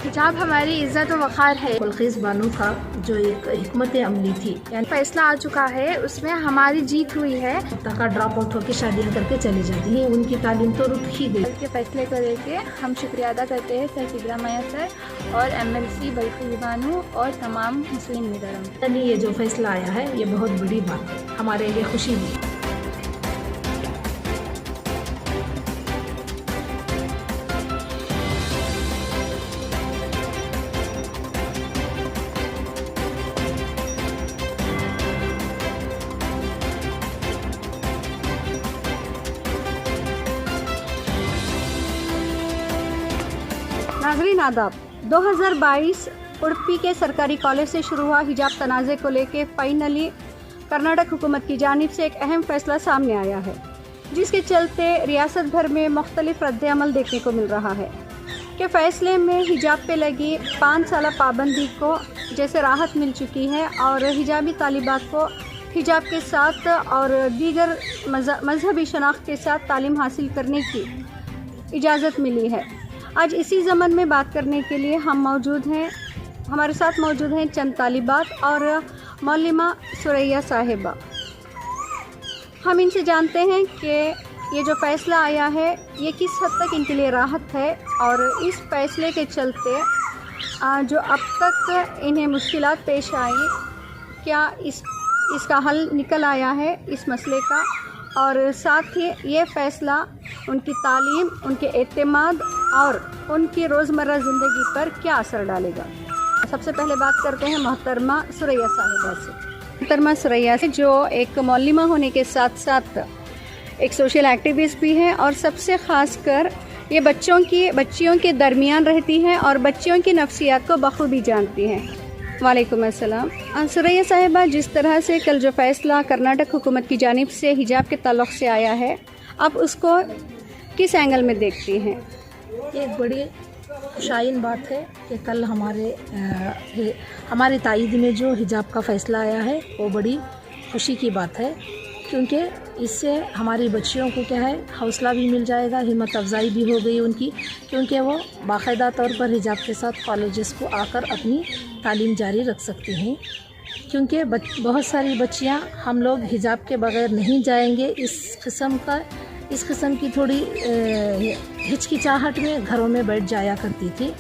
हिजाब हमारी इज़्ज़त व वक़ार है। बल्कीस बानो का जो एक हिकमत अमली थी, यानी फैसला आ चुका है, उसमें हमारी जीत हुई है। तक ड्रॉप आउट होकर शादियाँ करके चली जाती हैं, उनकी तालीम तो रुक ही गई। के फैसले को लेके हम शुक्रिया अदा करते हैं सर सिद्रामैया सर और MLC बल्कीस बानो और तमाम मुस्लिम लीडरों। ये जो फैसला आया है ये बहुत बड़ी बात है, हमारे लिए खुशी भी। नाज़रीन आदाब, 2022 उडुपी के सरकारी कॉलेज से शुरू हुआ हिजाब तनाज़े को लेकर फाइनली कर्नाटक हुकूमत की जानिब से एक अहम फैसला सामने आया है, जिसके चलते रियासत भर में मुख्तलिफ रद्द-ए-अमल देखने को मिल रहा है कि फ़ैसले में हिजाब पे लगी 5 साल पाबंदी को जैसे राहत मिल चुकी है और हिजाबी तालिबात को हिजाब के साथ और दीगर मजहबी शनाख्त के साथ तालीम हासिल करने की इजाज़त मिली है। आज इसी ज़मन में बात करने के लिए हम मौजूद हैं, हमारे साथ मौजूद हैं चंद तालिबात और मौलिमा सुरैया साहिबा। हम इनसे जानते हैं कि ये जो फ़ैसला आया है ये किस हद तक इनके लिए राहत है और इस फ़ैसले के चलते जो अब तक इन्हें मुश्किलात पेश आई, क्या इसका हल निकल आया है इस मसले का, और साथ ही ये फ़ैसला उनकी तालीम, उनके एतमाद और उनकी रोज़मर्रा ज़िंदगी पर क्या असर डालेगा। सबसे पहले बात करते हैं मोहतरमा सुरैया साहिबा से। मोहतरमा सुरैया से जो एक मौलिमा होने के साथ साथ एक सोशल एक्टिविस्ट भी हैं और सबसे ख़ास कर ये बच्चियों के दरमियान रहती हैं और बच्चियों की नफ्सियात को बखूबी जानती हैं। वालेकुम अस्सलाम। सुरैया साहिबा, जिस तरह से कल जो फ़ैसला कर्नाटक हुकूमत की जानिब से हिजाब के ताल्लुक़ से आया है, आप उसको किस एंगल में देखती हैं? एक बड़ी शाइन बात है कि कल हमारे ताईद में जो हिजाब का फ़ैसला आया है वो बड़ी खुशी की बात है, क्योंकि इससे हमारी बच्चियों को क्या है हौसला भी मिल जाएगा, हिम्मत अफजाई भी हो गई उनकी, क्योंकि वो बाकायदा तौर पर हिजाब के साथ कॉलेजेस को आकर अपनी तालीम जारी रख सकती हैं। क्योंकि बहुत सारी बच्चियां हम लोग हिजाब के बग़ैर नहीं जाएंगे, इस किस्म की थोड़ी हिचकिचाहट में घरों में बैठ जाया करती थी।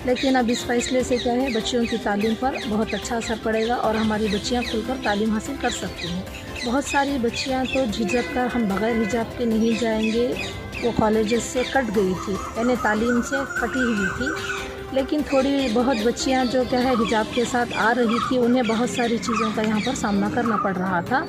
लेकिन अब इस फ़ैसले से क्या है बच्चियों की तालीम पर बहुत अच्छा असर पड़ेगा और हमारी बच्चियां खुलकर तालीम हासिल कर सकती हैं। बहुत सारी बच्चियां तो झिझक कर हम बग़ैर हिजाब के नहीं जाएंगे वो कॉलेजेस से कट गई थी, यानी तालीम से कटी हुई थी। लेकिन थोड़ी बहुत बच्चियां जो क्या है हिजाब के साथ आ रही थी, उन्हें बहुत सारी चीज़ों का यहाँ पर सामना करना पड़ रहा था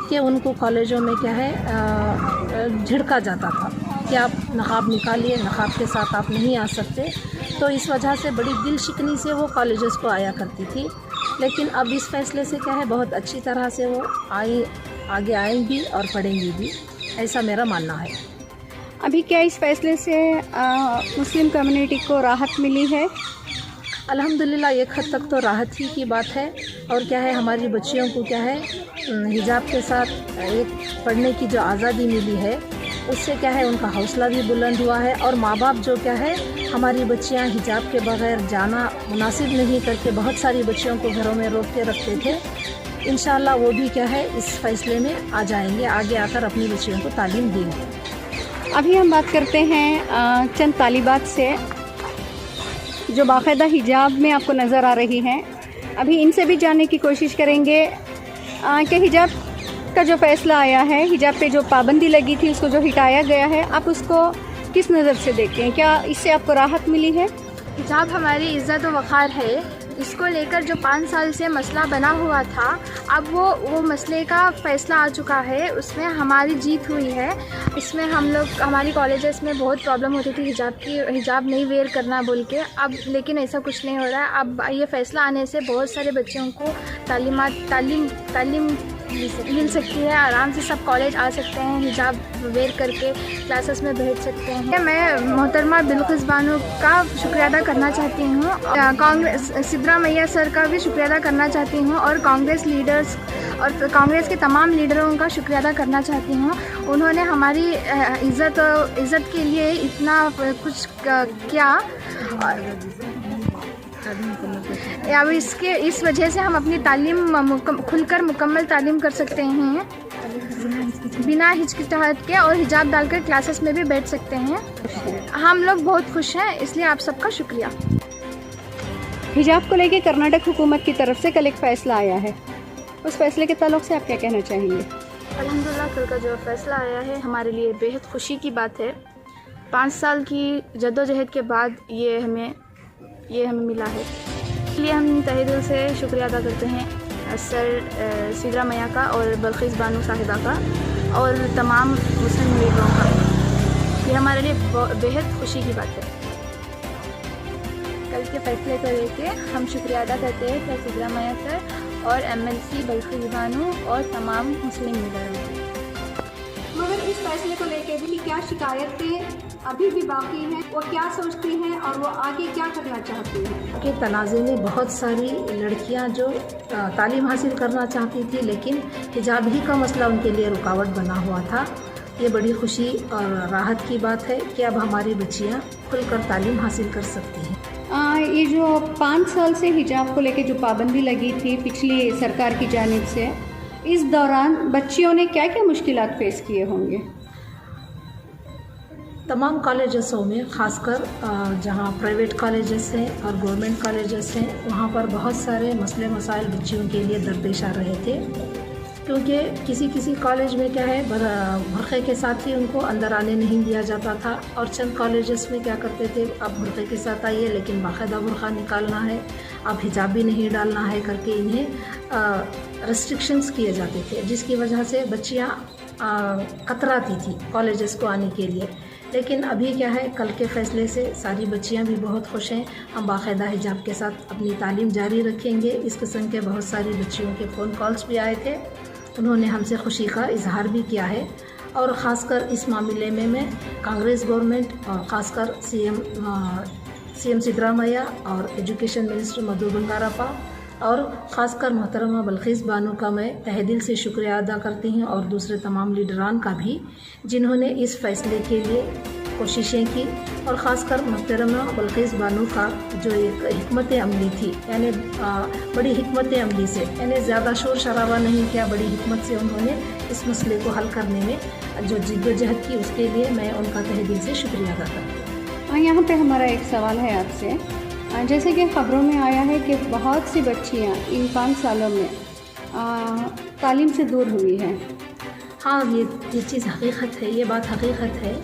कि उनको कॉलेजों में क्या है झिड़का जाता था कि आप नक़ाब निकालिए, नक़ाब के साथ आप नहीं आ सकते। तो इस वजह से बड़ी दिल शिकनी से वो कॉलेजेस को आया करती थी। लेकिन अब इस फ़ैसले से क्या है बहुत अच्छी तरह से वो आगे आएंगी और पढ़ेंगी भी, ऐसा मेरा मानना है। अभी क्या इस फ़ैसले से मुस्लिम कम्युनिटी को राहत मिली है? अल्हम्दुलिल्लाह एक हद तक तो राहत ही की बात है। और क्या है हमारी बच्चियों को क्या है हिजाब के साथ एक पढ़ने की जो आज़ादी मिली है, उससे क्या है उनका हौसला भी बुलंद हुआ है। और माँ बाप जो क्या है हमारी बच्चियाँ हिजाब के बग़ैर जाना मुनासिब नहीं करके बहुत सारी बच्चियों को घरों में रोक के रखते थे, इंशाअल्लाह वो भी क्या है इस फ़ैसले में आ जाएंगे, आगे आकर अपनी बच्चियों को तालीम देंगे। अभी हम बात करते हैं चंद तालिबात से जो बाकायदा हिजाब में आपको नज़र आ रही हैं। अभी इनसे भी जानने की कोशिश करेंगे कि हिजाब का जो फ़ैसला आया है, हिजाब पे जो पाबंदी लगी थी उसको जो हटाया गया है, आप उसको किस नज़र से देखते हैं? क्या इससे आपको राहत मिली है? हिजाब हमारी इज़्ज़त व वक़ार है। इसको लेकर जो 5 साल से मसला बना हुआ था, अब वो मसले का फ़ैसला आ चुका है, उसमें हमारी जीत हुई है। इसमें हमारी कॉलेजेस में बहुत प्रॉब्लम होती थी हिजाब नहीं वेयर करना बोल के, अब लेकिन ऐसा कुछ नहीं हो रहा है। अब ये फ़ैसला आने से बहुत सारे बच्चों को तालीम मिल सकती है, आराम से सब कॉलेज आ सकते हैं, हिजाब वेयर करके क्लासेस में बैठ सकते हैं। मैं मोहतरमा बल्कीस बानो का शुक्रिया अदा करना चाहती हूँ, कांग्रेस सिद्रामैया सर का भी शुक्रिया अदा करना चाहती हूँ और कांग्रेस लीडर्स और कांग्रेस के तमाम लीडरों का शुक्रिया अदा करना चाहती हूँ। उन्होंने हमारी इज़्ज़त के लिए इतना कुछ किया अब इस वजह से हम अपनी तालीम खुलकर मुकम्मल तालीम कर सकते हैं, बिना हिचकिचाहट के, और हिजाब डालकर क्लासेस में भी बैठ सकते हैं। हम लोग बहुत खुश हैं, इसलिए आप सबका शुक्रिया। हिजाब को लेकर कर्नाटक हुकूमत की तरफ से कल एक फ़ैसला आया है, उस फैसले के ताल्लुक़ से आप क्या कहना चाहेंगे? अल्हम्दुलिल्लाह कल का जो फ़ैसला आया है हमारे लिए बेहद खुशी की बात है। 5 साल की जद्दोजहद के बाद ये हमें मिला है, इसलिए हम तहे दिल से शुक्रिया अदा करते हैं सर सिद्रामैया का और बल्खीस बानो साहिबा का और तमाम मुस्लिम लीगों का। ये हमारे लिए बेहद खुशी की बात है। कल के फैसले को लेके हम शुक्रिया अदा करते हैं सर सिद्रामैया सर और MLC बल्खीस बानो और तमाम मुस्लिम लीडरों की। मगर इस फैसले को लेकर भी क्या शिकायतें अभी भी बाकी हैं, वो क्या सोचती हैं और वो आगे क्या करना चाहती हैं? के तनाज़े में बहुत सारी लड़कियां जो तालीम हासिल करना चाहती थी, लेकिन हिजाब ही का मसला उनके लिए रुकावट बना हुआ था। ये बड़ी खुशी और राहत की बात है कि अब हमारी बच्चियां खुलकर तालीम हासिल कर सकती हैं। ये जो 5 साल से हिजाब को लेकर जो पाबंदी लगी थी पिछली सरकार की जानिब से, इस दौरान बच्चियों ने क्या क्या मुश्किलात फेस किए होंगे? तमाम कॉलेजेसों में, ख़ासकर जहाँ प्राइवेट कॉलेजेस हैं और गवर्नमेंट कॉलेजेस हैं, वहाँ पर बहुत सारे मसले मसाइल बच्चियों के लिए दरपेश आ रहे थे, क्योंकि किसी कॉलेज में क्या है बुर्क़े के साथ ही उनको अंदर आने नहीं दिया जाता था, और चंद कॉलेजेस में क्या करते थे, अब बुर्क़े के साथ आइए लेकिन बाकायदा बुर्क़ा निकालना है, अब हिजाब भी नहीं डालना है करके इन्हें रेस्ट्रिक्शंस किए जाते थे, जिसकी वजह से बच्चियाँ कतराती थी कॉलेजेस को आने के लिए। लेकिन अभी क्या है, कल के फ़ैसले से सारी बच्चियां भी बहुत खुश हैं। हम बाकायदा हिजाब के साथ अपनी तालीम जारी रखेंगे। इस किस्म के बहुत सारी बच्चियों के फ़ोन कॉल्स भी आए थे, उन्होंने हमसे खुशी का इजहार भी किया है। और ख़ासकर इस मामले में मैं कांग्रेस गवर्नमेंट और ख़ासकर सीएम सिद्धरामैया और एजुकेशन मिनिस्टर मधु बंगारप्पा और ख़ासकर मोहतरमा बल्खीस बानो का मैं तहे दिल से शुक्रिया अदा करती हूँ, और दूसरे तमाम लीडरान का भी जिन्होंने इस फ़ैसले के लिए कोशिशें की, और ख़ासकर मोहतरमा बल्खीस बानो का जो एक हिकमत अमली थी, यानी बड़ी हिकमत अमली से, यानी ज़्यादा शोर शराबा नहीं किया, बड़ी हिकमत से उन्होंने इस मसले को हल करने में जो जिद्दोजहद की, उसके लिए मैं उनका तहे दिल से शुक्रिया अदा करती हूँ। यहाँ पे हमारा एक सवाल है आपसे, जैसे कि ख़बरों में आया है कि बहुत सी बच्चियाँ इन 5 सालों में तालीम से दूर हुई हैं। हाँ, ये चीज़ हकीकत है, ये बात हकीकत है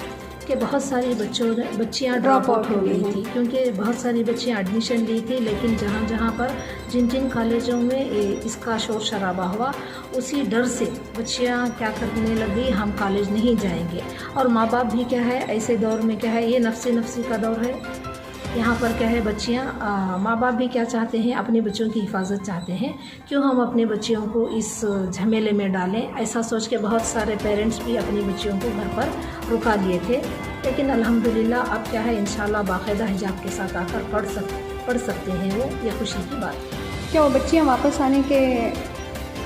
कि बहुत सारी बच्चियाँ ड्रॉप आउट हो गई थी, क्योंकि बहुत सारी बच्चियाँ एडमिशन ली थी, लेकिन जहाँ पर जिन कॉलेजों में इसका शोर शराबा हुआ, उसी डर से बच्चियाँ क्या करने लगी, हम कॉलेज नहीं जाएंगे। और माँ बाप भी क्या है, ऐसे दौर में क्या है, ये नफ्सी का दौर है, यहाँ पर क्या है, बच्चियाँ माँ बाप भी क्या चाहते हैं, अपने बच्चों की हिफाजत चाहते हैं, क्यों हम अपने बच्चियों को इस झमेले में डालें, ऐसा सोच के बहुत सारे पेरेंट्स भी अपनी बच्चियों को घर पर रुका लिए थे। लेकिन अल्हम्दुलिल्लाह अब क्या है, इंशाल्लाह बाकायदा हिजाब के साथ आकर पढ़ सकते हैं वो, ये खुशी की बात है। क्या वो बच्चियाँ वापस आने के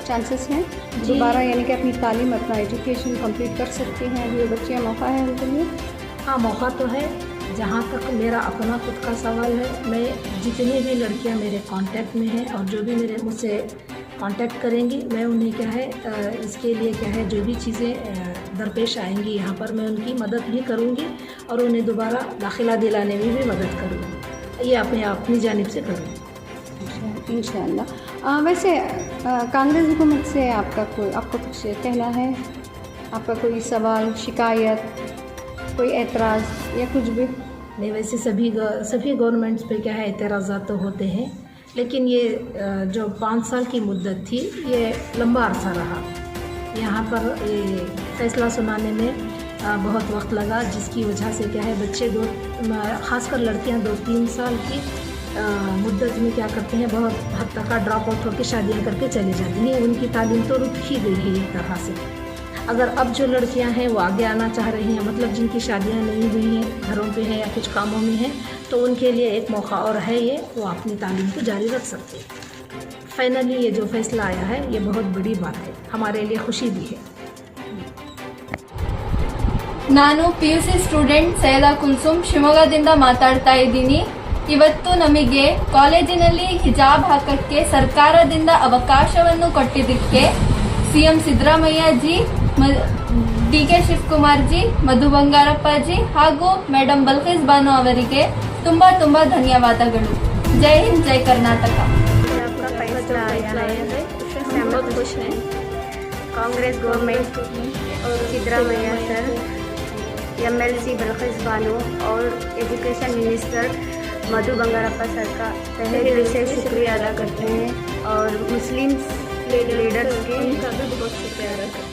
चांसेस हैं दोबारा, यानी कि अपनी तालीम, अपना एजुकेशन कंप्लीट कर सकती हैं? अभी वो बच्चियाँ मौका है उनके लिए? हाँ, मौका तो है। जहाँ तक मेरा अपना खुद का सवाल है, मैं जितनी भी लड़कियाँ मेरे कांटेक्ट में हैं और जो भी मुझसे कांटेक्ट करेंगी, मैं उन्हें क्या है, इसके लिए क्या है, जो भी चीज़ें दरपेश आएंगी यहाँ पर, मैं उनकी मदद भी करूँगी और उन्हें दोबारा दाखिला दिलाने में भी मदद करूँगी। ये अपनी जानिब से करूँगी इंशाअल्लाह। वैसे कांग्रेस हुकूमत से आपको कुछ कहना है? आपका कोई सवाल, शिकायत, कोई एतराज़ या कुछ भी? नहीं, वैसे सभी गवर्नमेंट्स पे क्या है, एतराज़ात तो होते हैं, लेकिन ये जो 5 साल की मुद्दत थी, ये लंबा अरसा रहा। यहाँ पर ये फ़ैसला सुनाने में बहुत वक्त लगा, जिसकी वजह से क्या है, बच्चे ख़ासकर लड़कियाँ 2-3 साल की मुद्दत में क्या करते हैं, बहुत हद तक ड्रॉप आउट होकर शादियाँ करके चली जाती हैं। उनकी तालीम तो रुक ही गई है एक तरह से। अगर अब जो लड़कियां हैं वो आगे आना चाह रही हैं, मतलब जिनकी शादियां नहीं हुई हैं, घरों पे हैं या कुछ कामों में हैं, तो उनके लिए एक मौका और है ये, वो अपनी तालीम को जारी रख सकते हैं। फाइनली ये जो फैसला आया है, ये बहुत बड़ी बात है, हमारे लिए खुशी भी है। ನಾನು PUC ಸ್ಟೂಡೆಂಟ್ ಸೈಯದಾ ಕುಲ್ಸುಮ್ ಶಿವಮೊಗ್ಗದಿಂದ ಮಾತಾಡ್ತಾ ಇದ್ದೀನಿ। ಇವತ್ತು ನಮಗೆ ಕಾಲೇಜಿನಲ್ಲಿ ಹಿಜಾಬ್ ಹಾಕಕ್ಕೆ ಸರ್ಕಾರದಿಂದ ಅವಕಾಶವನ್ನು ಕೊಟ್ಟಿದ್ದಕ್ಕೆ ಸಿಎಂ ಸಿದ್ದರಾಮಯ್ಯ ಜಿ, ಡಿ.ಕೆ. ಶಿವಕುಮಾರ್ ಜಿ, ಮಧು ಬಂಗಾರಪ್ಪ ಜಿ ಹಾಗೂ ಮೇಡಮ್ ಬಲ್ಕೀಸ್ ಬಾನು ಅವರಿಗೆ ತುಂಬಾ ತುಂಬಾ ಧನ್ಯವಾದಗಳು. जय हिंद, जय कर्नाटक। आपका फैसला आया है उससे हम बहुत खुश हैं। कांग्रेस गवर्नमेंट और सिद्धरामैया सर, एमएलसी बल्कीस बानो और एजुकेशन मिनिस्टर मधु बंगारप्पा सर का तहे दिल से शुक्रिया अदा करते हैं और मुस्लिम लीडर्स के बहुत शुक्रिया अदा करते हैं।